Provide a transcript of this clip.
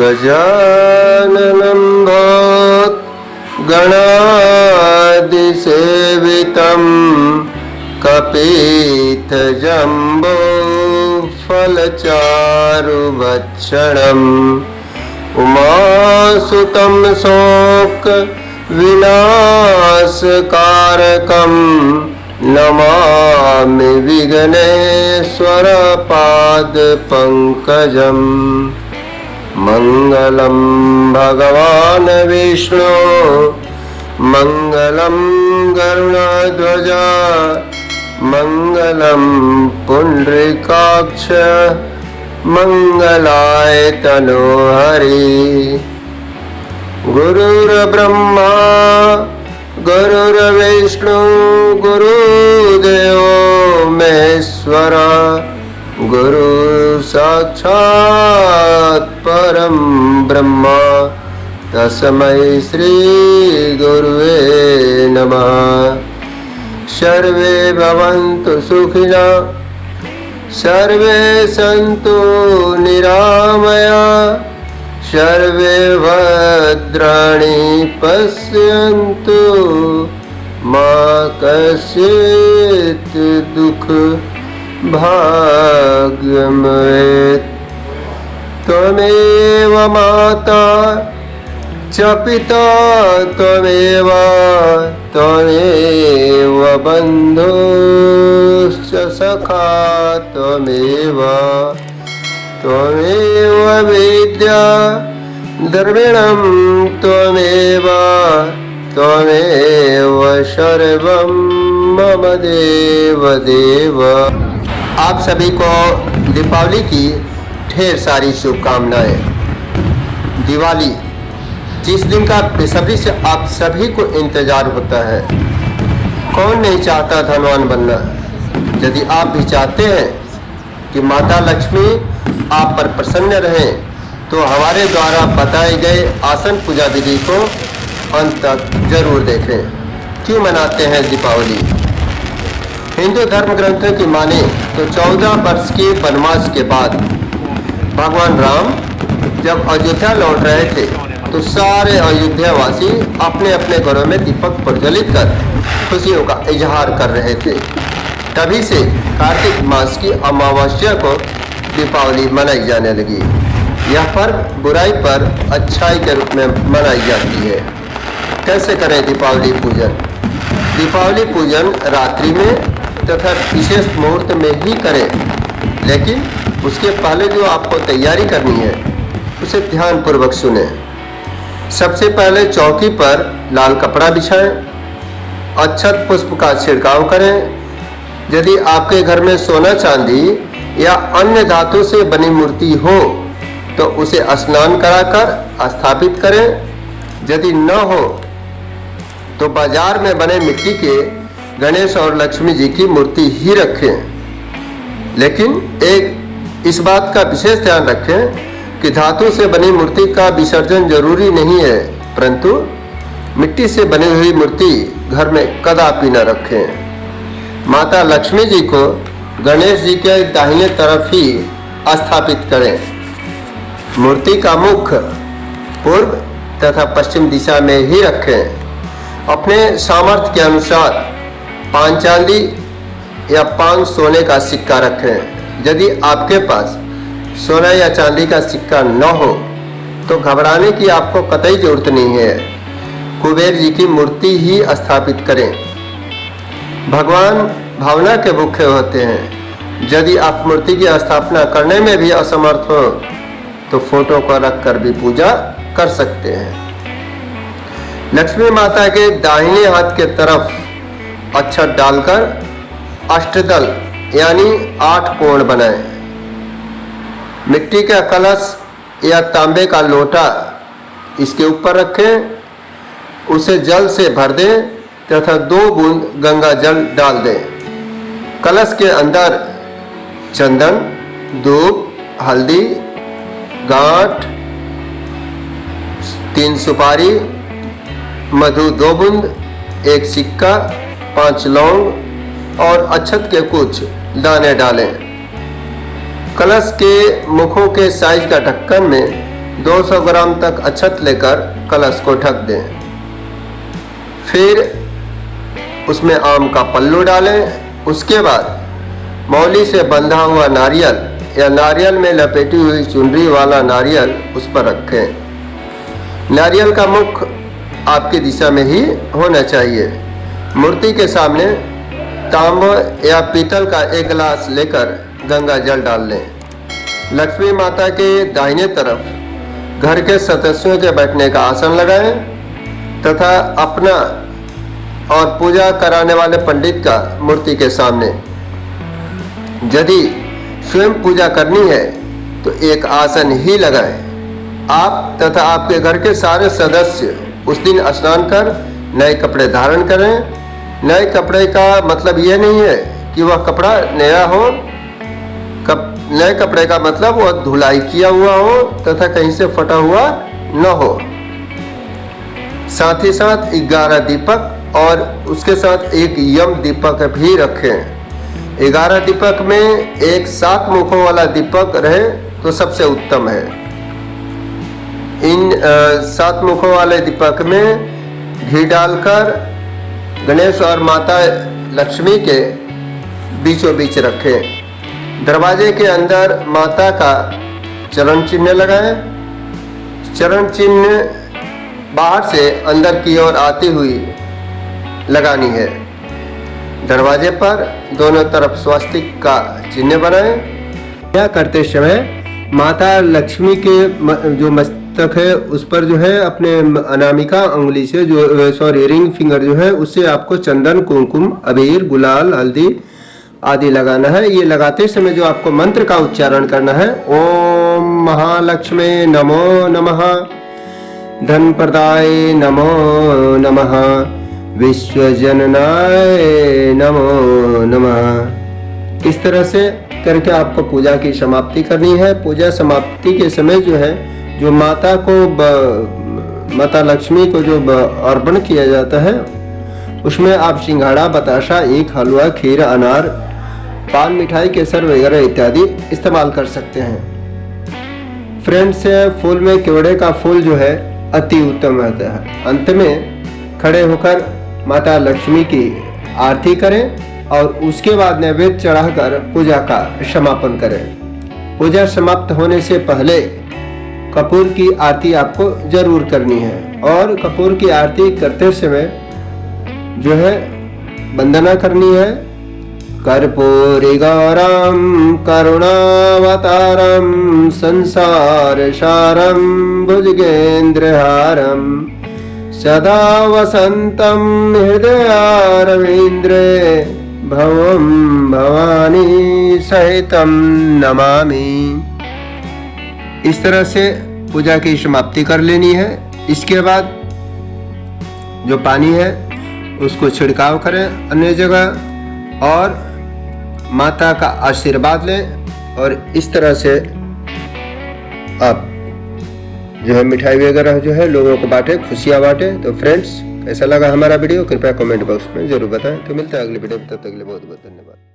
गजाननं भूतगणादिसेवितं कपित्थजम्बो फलचारुभक्षणम् उमासुतं शोकविनाशकारकं नमामि विघ्नेश्वरपादपङ्कजम्। मङ्गलं भगवान् विष्णु मङ्गलं गरुडध्वज मङ्गलं पुण्डरीकाक्ष मङ्गलाय तनोहरि। गुरुर्ब्रह्मा गुरुर्विष्णु गुरुदेवो महेश्वर गुरु साक्षात् परं ब्रह्म तस्मै श्री गुरुवे नमः। सर्वे भवन्तु सुखिनः सर्वे सन्तु निरामया सर्वे भद्राणि पश्यन्तु मा कश्चित् दुःख भाग्यमेत्। त्वमेव माता च पिता त्वमेव बन्धुश्च सखा त्वमेव विद्या द्रविणं त्वमेव सर्वं मम देव। आप सभी को दीपावली की ढेर सारी शुभकामनाएं। दिवाली जिस दिन का बेसब्री से आप सभी को इंतजार होता है। कौन नहीं चाहता धनवान बनना। यदि आप भी चाहते हैं कि माता लक्ष्मी आप पर प्रसन्न रहें तो हमारे द्वारा बताए गए आसन पूजा विधि को अंत तक जरूर देखें। क्यों मनाते हैं दीपावली? हिंदू धर्म ग्रंथों की माने तो 14 वर्ष के वनवास के बाद भगवान राम जब अयोध्या लौट रहे थे तो सारे अयोध्यावासी अपने अपने घरों में दीपक प्रज्वलित कर खुशियों का इजहार कर रहे थे। तभी से कार्तिक मास की अमावस्या को दीपावली मनाई जाने लगी। यह पर्व बुराई पर अच्छाई के रूप में मनाई जाती है। कैसे करें दीपावली पूजन? दीपावली पूजन रात्रि में तथा विशेष मुहूर्त में ही करें, लेकिन उसके पहले जो आपको तैयारी करनी है उसे ध्यानपूर्वक सुनें। सबसे पहले चौकी पर लाल कपड़ा बिछाएं, अक्षत पुष्प का छिड़काव करें। यदि आपके घर में सोना चांदी या अन्य धातु से बनी मूर्ति हो तो उसे स्नान कराकर स्थापित करें। यदि न हो तो बाजार में बने मिट्टी के गणेश और लक्ष्मी जी की मूर्ति ही रखें। लेकिन इस बात का विशेष ध्यान रखें कि धातु से बनी मूर्ति का विसर्जन जरूरी नहीं है, परंतु मिट्टी से बनी हुई मूर्ति घर में कदापि न रखें। माता लक्ष्मी जी को गणेश जी के दाहिने तरफ ही स्थापित करें। मूर्ति का मुख पूर्व तथा पश्चिम दिशा में ही रखें। अपने सामर्थ्य के अनुसार 5 चांदी या 5 सोने का सिक्का रखें। यदि आपके पास सोना या चांदी का सिक्का न हो तो घबराने की आपको कतई जरूरत नहीं है। कुबेर जी की मूर्ति ही स्थापित करें। भगवान भावना के भूखे होते हैं। यदि आप मूर्ति की स्थापना करने में भी असमर्थ हो तो फोटो को रखकर भी पूजा कर सकते हैं। लक्ष्मी माता के दाहिने हाथ के तरफ अक्षत डालकर अष्टदल यानी 8 कोण बनाएं। मिट्टी का कलश या तांबे का लोटा इसके ऊपर रखें, उसे जल से भर दें तथा 2 बूंद गंगा जल डाल दें। कलश के अंदर चंदन, धूप, हल्दी, गांठ, 3 सुपारी, मधु 2 बूंद, 1 सिक्का, 5 लौंग और अक्षत के कुछ दाने डालें। कलश के मुखों के साइज का ढक्कन में 200 ग्राम तक अक्षत लेकर कलश को ढक दें। फिर उसमें आम का पल्लू डालें। उसके बाद मौली से बंधा हुआ नारियल या नारियल में लपेटी हुई चुनरी वाला नारियल उस पर रखें। नारियल का मुख आपकी दिशा में ही होना चाहिए। मूर्ति के सामने तांबे या पीतल का एक गिलास लेकर गंगा जल डाल लें। लक्ष्मी माता के दाहिने तरफ घर के सदस्यों के बैठने का आसन लगाएं तथा अपना और पूजा कराने वाले पंडित का मूर्ति के सामने। यदि स्वयं पूजा करनी है तो एक आसन ही लगाएं। आप तथा आपके घर के सारे सदस्य उस दिन स्नान कर नए कपड़े धारण करें। नए कपड़े का मतलब यह नहीं है कि वह कपड़ा नया हो। नए कपड़े का मतलब वह धुलाई किया हुआ हो तथा कहीं से फटा हुआ न हो। साथ ही साथ 11 दीपक और उसके साथ एक यम दीपक भी रखें। 11 दीपक में एक 7 मुखों वाला दीपक रहे तो सबसे उत्तम है। इन 7 मुखों वाले दीपक में घी डालकर गणेश और माता लक्ष्मी के बीचों बीच रखें। दरवाजे के अंदर माता का चरण चिन्ह लगाएं। चरण चिन्ह बाहर से अंदर की ओर आती हुई लगानी है। दरवाजे पर दोनों तरफ स्वस्तिक का चिन्ह बनाएं। यह करते समय माता लक्ष्मी के जो मस्तक है उस पर जो है अपने अनामिका उंगली से जो रिंग फिंगर जो है उससे आपको चंदन, कुमकुम, अबीर, गुलाल, हल्दी आदि लगाना है। ये लगाते समय जो आपको मंत्र का उच्चारण करना है, ओम महालक्ष्मी नमो नमः, धन प्रदाय नमो नमः, विश्वजननाय नमो नमः। इस तरह से करके आपको पूजा की समाप्ति करनी है। पूजा समाप्ति के समय जो है जो माता को माता लक्ष्मी को जो अर्पण किया जाता है उसमें आप सिंघाड़ा, बताशा, ईख, हलवा, खीर, अनार, पान, मिठाई, केसर वगैरह इत्यादि इस्तेमाल कर सकते हैं। फ्रेंड्स, फूल में केवड़े का फूल जो है अति उत्तम रहता है। अंत में खड़े होकर माता लक्ष्मी की आरती करें और उसके बाद नैवेद्य चढ़ाकर पूजा का समापन करें। पूजा समाप्त होने से पहले कपूर की आरती आपको जरूर करनी है और कपूर की आरती करते समय जो है वंदना करनी है। कर्पूरी गौरम करुणावतारम संसार सारम भुजगेन्द्रहारम सदा वसंतम हृदयारविंद्रे भवम भवानी सहितम नमामि। इस तरह से पूजा की समाप्ति कर लेनी है। इसके बाद जो पानी है उसको छिड़काव करें अन्य जगह और माता का आशीर्वाद लें और इस तरह से आप जो है मिठाई वगैरह जो है लोगों को बांटे, खुशियाँ बांटे। तो फ्रेंड्स, कैसा लगा हमारा वीडियो कृपया कमेंट बॉक्स में जरूर बताएं। तो मिलता है अगले वीडियो में, तब तक के लिए बहुत बहुत धन्यवाद।